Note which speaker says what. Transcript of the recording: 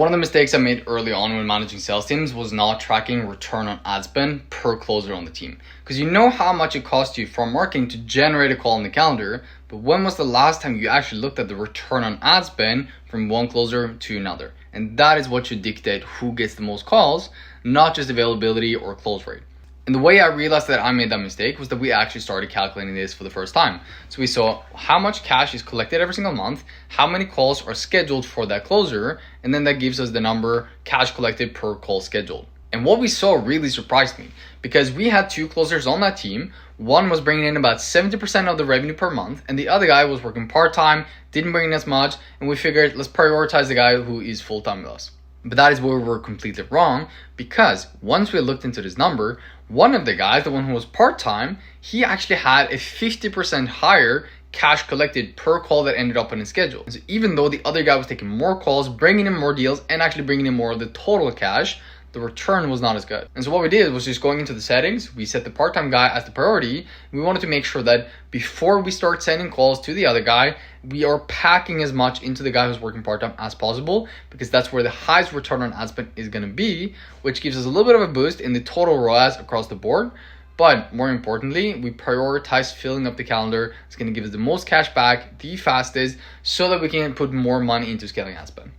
Speaker 1: One of the mistakes I made early on when managing sales teams was not tracking return on ad spend per closer on the team. Because you know how much it costs you from marketing to generate a call on the calendar, but when was the last time you actually looked at the return on ad spend from one closer to another? And that is what should dictate who gets the most calls, not just availability or close rate. And the way I realized that I made that mistake was that we actually started calculating this for the first time. So we saw how much cash is collected every single month, how many calls are scheduled for that closer, and then that gives us the number cash collected per call scheduled. And what we saw really surprised me because we had two closers on that team. One was bringing in about 70% of the revenue per month, and the other guy was working part-time, didn't bring in as much, and we figured let's prioritize the guy who is full-time with us. But that is where we were completely wrong, because once we looked into this number, one of the guys, the one who was part-time, he actually had a 50% higher cash collected per call that ended up on his schedule. So even though the other guy was taking more calls, bringing in more deals, and actually bringing in more of the total cash, the return was not as good. And so what we did was just going into the settings, we set the part-time guy as the priority. We wanted to make sure that before we start sending calls to the other guy, we are packing as much into the guy who's working part-time as possible, because that's where the highest return on ad spend is going to be, which gives us a little bit of a boost in the total ROAS across the board. But more importantly, we prioritize filling up the calendar. It's going to give us the most cash back, the fastest, so that we can put more money into scaling ad spend.